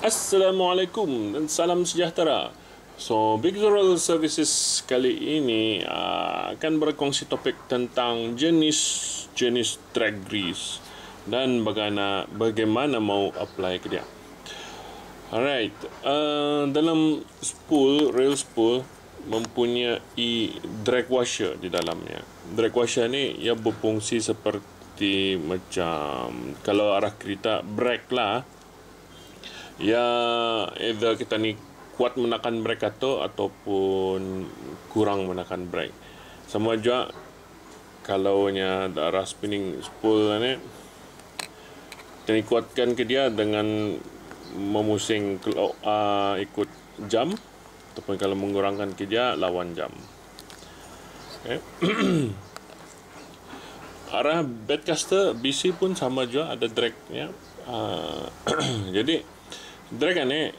Assalamualaikum dan salam sejahtera. So, Big Rural Services kali ini akan berkongsi topik tentang jenis-jenis drag grease dan bagaimana mau apply ke dia. Alright, dalam rail spool mempunyai drag washer di dalamnya. Drag washer ni ia berfungsi seperti macam kalau arah kereta brake lah. Ya, either kita ni kuat menekan brake ataupun kurang menekan brake. Sama juga kalau nya arah spinning spool ni, kita ni kuatkan ke dia dengan memusing ikut jam, ataupun kalau mengurangkan ke dia lawan jam. Okay. Arah bedcaster BC pun sama juga, ada drag ya. Jadi drag ni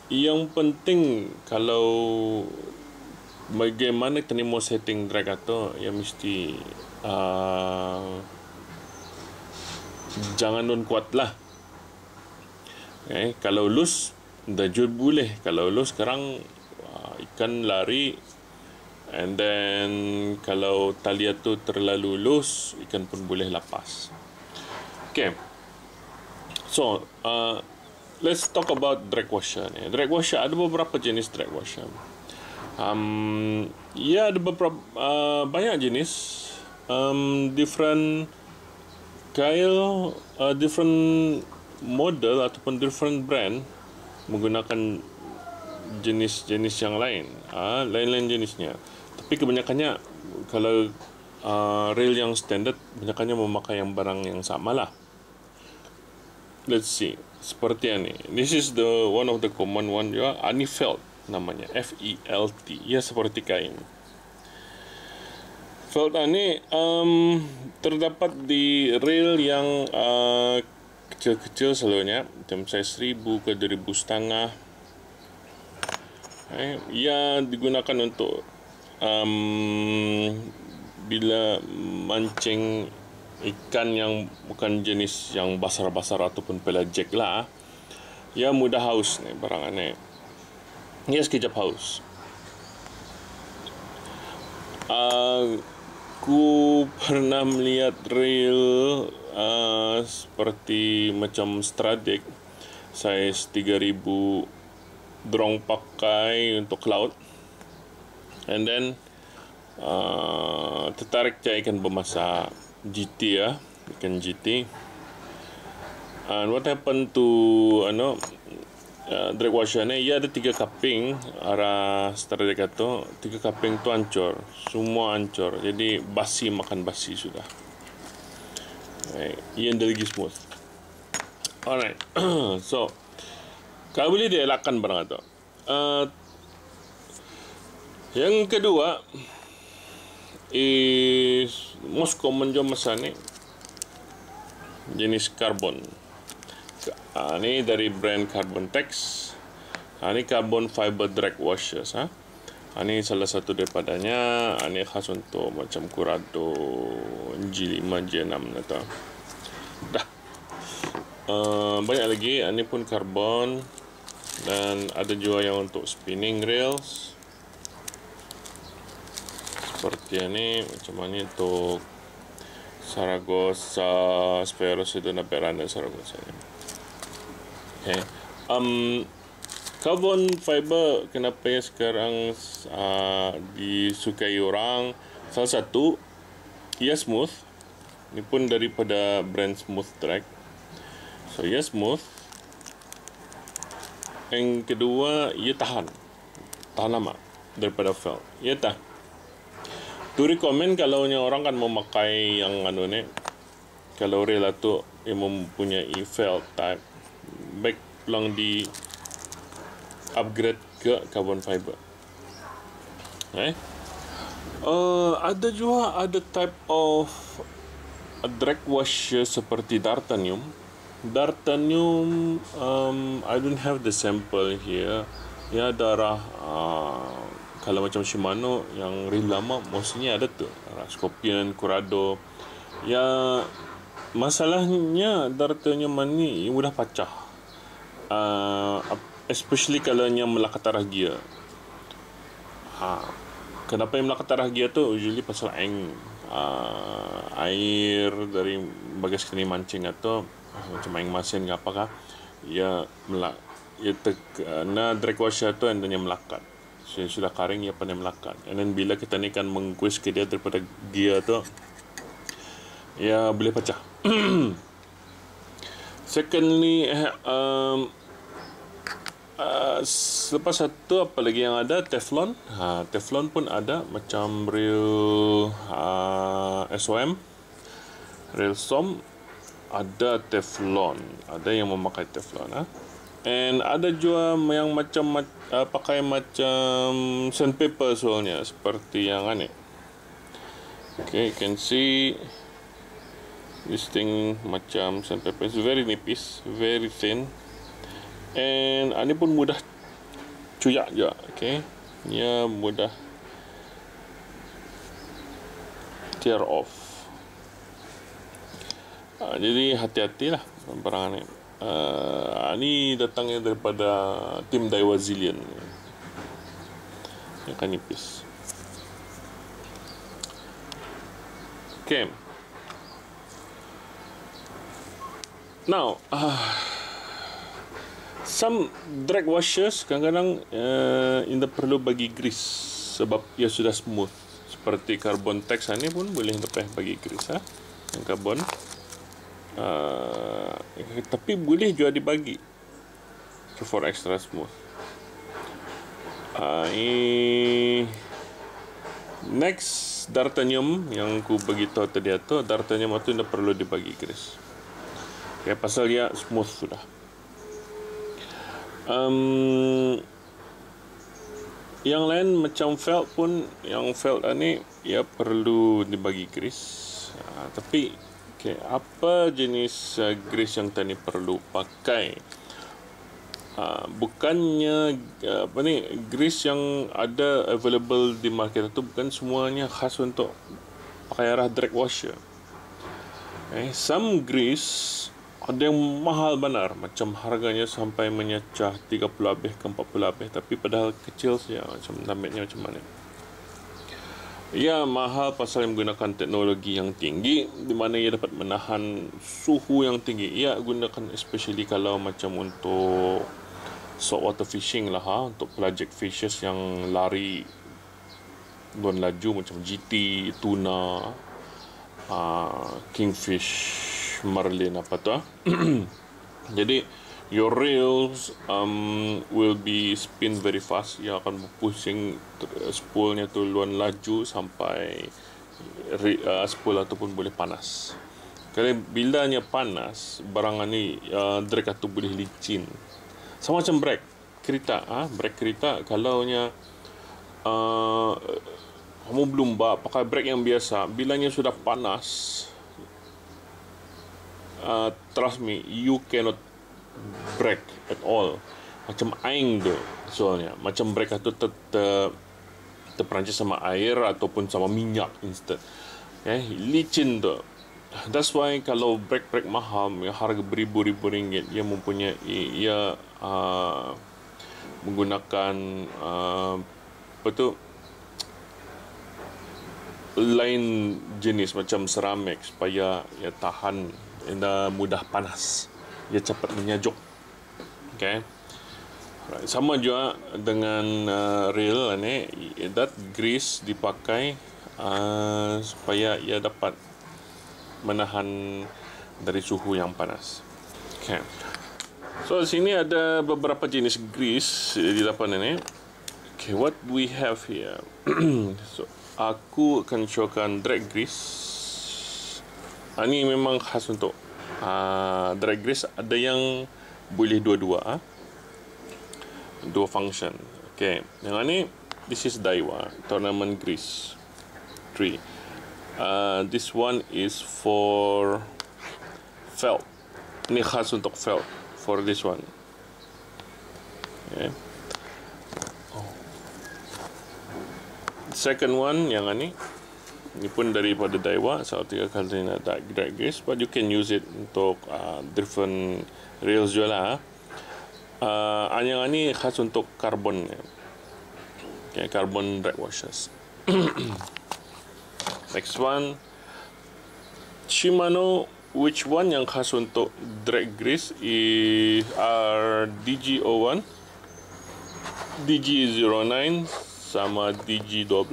yang penting kalau bagaimana kita ni mau setting drag atau ya mesti jangan non kuat lah. Okay. Kalau loose dajud boleh, kalau loose sekarang ikan lari, and then kalau tali tu terlalu loose ikan pun boleh lepas. Okay. So, let's talk about drag washer ni. Drag washer ada beberapa jenis drag washer. Ya ada beberapa banyak jenis, different different model ataupun different brand menggunakan jenis-jenis yang lain, lain-lain jenisnya. Tapi kebanyakannya kalau rail yang standard, kebanyakannya memakai yang barang yang sama lah. Let's see, seperti ini. This is the one of the common one juga, Felt namanya, Felt. Ya seperti kain. Felt ini terdapat di rail yang kecil-kecil selalunya, macam size 1000 ke 2500. Ia digunakan untuk bila mancing ikan yang bukan jenis yang basar-basar ataupun pelagic lah, ya mudah haus ni barang ni. Ya sekejap haus. Aku pernah melihat reel seperti macam Stradic size 3000 dorong pakai untuk laut, and then tertarik je ikan bermasak GT ya, ikan GT. And what happened to drag washer ni, ia ada 3 cupping arah Stradic tu, 3 cupping tu hancur, semua hancur. Jadi basi makan basi sudah. Ia lagi smooth. Alright. So kalau boleh dielakkan barang tu. Yang kedua is most common jo masa ni jenis karbon. Ni dari brand Carbon Tex. Ni carbon fiber drag washers. Ni salah satu daripadanya. Ni khas untuk macam Curado G5, G6 atau dah. Banyak lagi. Ni pun karbon, dan ada juga yang untuk spinning rails seperti ini. Macam ni untuk Saragossa Speros itu nak beranda Saragossa ni. Okay. Carbon fiber kenapa ya sekarang disukai orang? Salah satu, ia smooth. Ini pun daripada brand Smooth Drag. So ia smooth. Yang kedua, ia tahan lama daripada felt. Ia tahan. Tu recommend kalau orang kan memakai yang ni, kalau rail tu yang mempunyai felt type, baik pulang di upgrade ke carbon fiber. Ada juga type of drag washer seperti D'Artagnan. I don't have the sample here. Ya darah kalau macam Shimano yang rim lama mostly ada tu, Scorpion, Curado. Ya masalahnya dartanya ni mudah pecah. Especially kalau yang melekat arah gear. Kenapa yang melekat arah gear tu? Usually pasal air dari bagas kini mancing atau macam air masin ke apakah, ia na drag washer tu and then yang melekat. So, sudah kering ia pandai melekat. And then bila kita ni kan mengkuis ke dia daripada gear tu, ia boleh pecah. Secondly, selepas satu apa lagi yang ada? Teflon. Teflon pun ada macam real SOM, real SOM ada teflon, ada yang memakai teflon. And ada juga yang macam pakai macam sandpaper soalnya, seperti yang ni. Okay, you can see this thing macam sandpaper. It's very nipis, very thin. And ini pun mudah cuyak juga. Okay, ia mudah tear off. Jadi hati-hatilah barang ni. Ini datangnya daripada tim Daiwa Zillion. Yang kan nipis. Okay. Now, some drag washers kadang-kadang anda perlu bagi grease sebab ia sudah smooth. Seperti Carbon Tex ni pun boleh lepas bagi grease yang karbon. Tapi boleh juga dibagi for extra smooth. Next, D'Artagnan yang ku bagi tahu tadi tu, D'Artagnan tu anda perlu dibagi grease. Okay, pasal dia smooth sudah. Yang lain macam felt pun, yang felt ni ia perlu dibagi grease. Tapi okay, apa jenis grease yang tadi perlu pakai? Bukannya grease yang ada available di market itu bukan semuanya khas untuk pakai arah drag washer. Some grease ada yang mahal benar, macam harganya sampai menyecah 30 lebih ke 40 lebih, tapi padahal kecil saja, macam dametnya macam mana. Ia mahal pasal yang menggunakan teknologi yang tinggi, di mana ia dapat menahan suhu yang tinggi. Ia gunakan especially kalau macam untuk saltwater fishing lah, untuk pelagic fishes yang lari luan laju macam GT, tuna, kingfish, marlin apa tu. Jadi your reels will be spin very fast. Ia akan berpusing spoolnya tu luan laju sampai spool ataupun boleh panas. Kalau bilanya panas, barang ni drag tu boleh licin. Sama macam brake kereta. Brake kereta kalau nya kamu belum pakai brake yang biasa, bilanya sudah panas, trust me, you cannot brake at all. Macam aing tu soalnya, macam brake tu terperancis sama air ataupun sama minyak instant. Licin tu. That's why kalau brake mahal, harga beribu-ribu ringgit, ia mempunyai menggunakan lain jenis macam ceramik supaya ia tahan, mudah panas, ia cepat menyajuk. Okay. Sama juga dengan reel ni, that grease dipakai supaya ia dapat menahan dari suhu yang panas. Okay. So di sini ada beberapa jenis grease di depan ini. Okay, what we have here. So aku akan showkan drag grease. Ini memang khas untuk drag grease. Ada yang boleh dua-dua, dua function. Okay, yang ini this is Daiwa Tournament Grease 3. This one is for felt. Ini khas untuk felt. For this one. Okay. Second one yang ini Ini pun daripada Daiwa, 3 kali drag race, but you can use it untuk different rails juga lah. Yang ini khas untuk carbon, okay, carbon drag washers. Next one, Shimano. Which one yang khas untuk drag grease is DG01, DG09 sama DG12,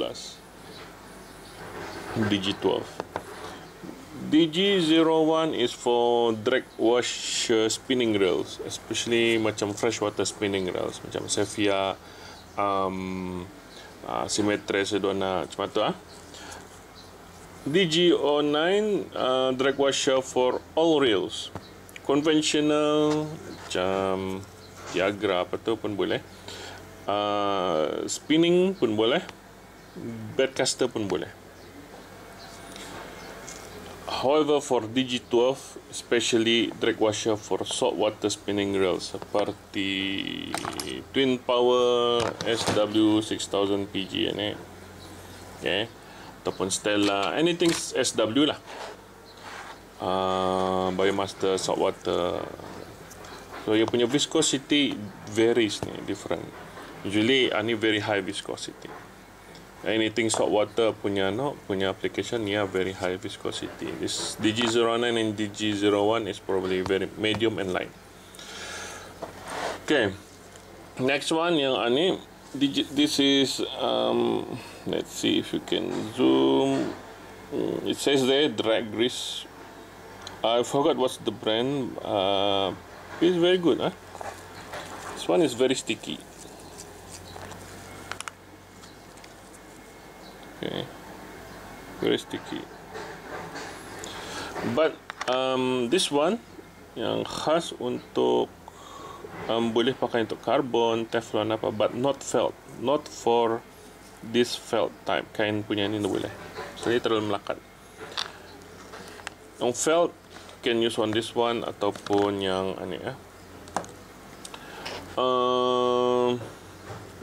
DG12. DG01 is for drag wash spinning rails, especially macam freshwater spinning rails, macam Sevilla, Symetra, Sedona, macam tu DG09 drag washer for all rails, conventional macam Tiagra apa tu pun boleh, spinning pun boleh, bedcaster pun boleh. However, for DG12, especially drag washer for saltwater spinning rails seperti Twin Power SW6000 PG ni, okay, ataupun Stella, anything SW lah, Biomaster saltwater. So ia punya viscosity varies ni, different. Usually ni very high viscosity. Anything saltwater punya application ni very high viscosity. This DG09 and DG01 is probably very medium and light. Okay, next one yang ni, this is let's see if you can zoom. It says there drag grease. I forgot what's the brand. It's very good. This one is very sticky. Okay, very sticky. But this one yang khas untuk boleh pakai untuk carbon, Teflon apa, but not felt, not for this felt type. Kain punya ni tak boleh, so dia terlalu melekat. Yang felt can use on this one ataupun yang ni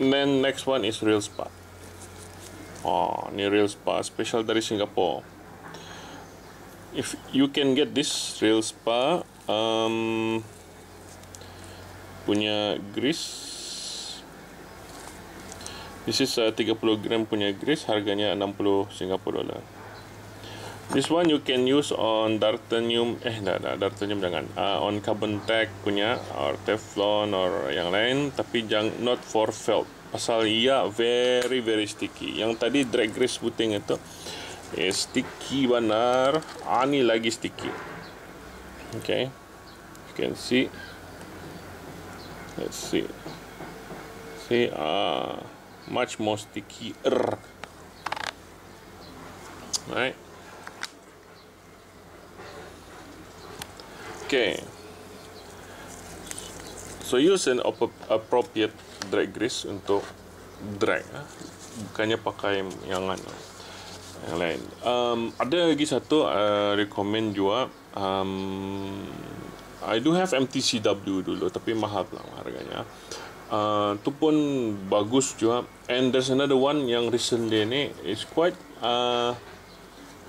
then next one is Rail Spa. Ni Rail Spa special dari Singapore. If you can get this Rail Spa punya grease, this is 30 gram punya grease, harganya 60 Singapore dollar. This one you can use on Dartanium, Dartanium jangan, on Carbon Tech punya, or Teflon or yang lain, tapi not for felt, pasal ia very very sticky. Yang tadi drag grease puting itu sticky benar, ni lagi sticky. Okay, you can see, let's see, much more sticky. Right. Okay, so use an appropriate drag grease untuk drag, bukannya pakai yang lain. Ada lagi satu recommend juga, I do have MTCW dulu, tapi mahal lah harganya. Tu pun bagus juga. And there's another one yang recently ni is quite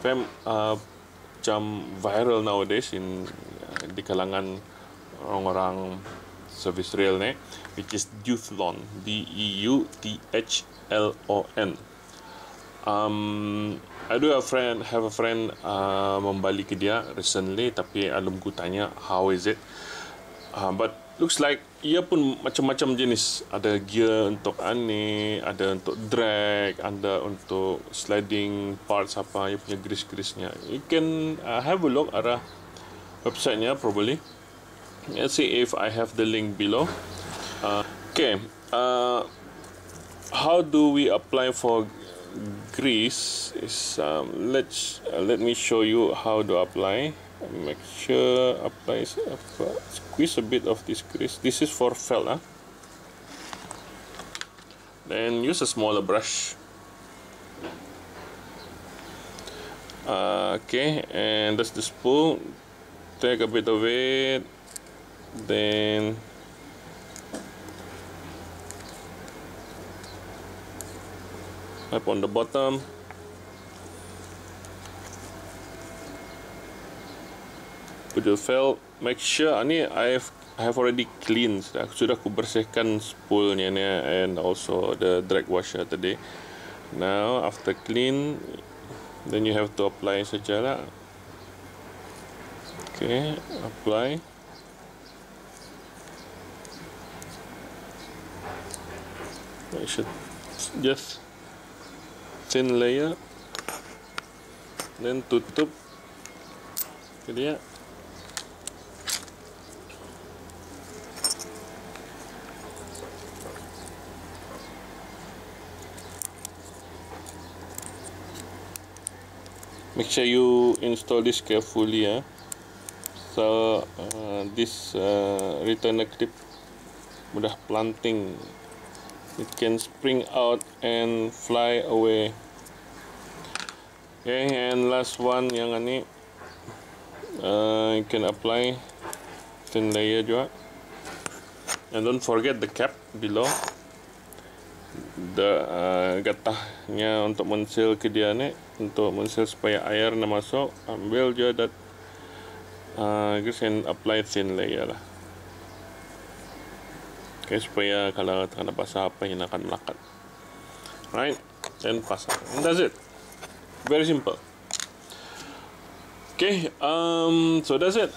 macam viral nowadays di kalangan orang-orang service rail ni, which is Deuthlon, DEUTHLON. I do have a friend membeli ke dia recently, tapi belum ku tanya how is it. But looks like ia pun macam-macam jenis. Ada gear untuk ada untuk drag, ada untuk sliding parts apa, ia punya grease-grease-nya. You can have a look at website-nya probably. Let's see if I have the link below. Okay, how do we apply for grease? Is let me show you how to apply. Make sure squeeze a bit of this grease. This is for felt. Then use a smaller brush. Okay, and that's the spool. Take a bit of it, then up on the bottom. spudul valve, make sure ni I have already cleaned. Sudah aku bersihkan spoolnya ni and also the drag washer tadi. Now after clean, then you have to apply sajalah. Okay, apply. I should just thin layer, then tutup. Dia make sure you install this carefully, so this retainer clip mudah planting, it can spring out and fly away. Okay, and last one yang ini, you can apply thin layer juga, and don't forget the cap below, the getahnya untuk mensil ke dia ni, untuk mensil supaya air nak masuk. Ambil je that and apply thin layer lah. Okay, supaya kalau terkena basah apa yang akan melekat. Right, then pasang, and that's it. Very simple. Okay, so that's it.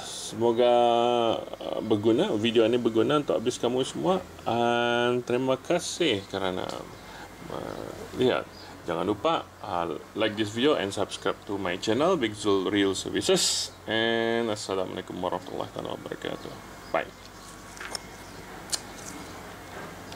Semoga berguna, video ini berguna untuk habis kamu semua. And terima kasih kerana lihat. Jangan lupa like this video and subscribe to my channel Big Zul Real Services. And assalamualaikum warahmatullahi wabarakatuh. Bye.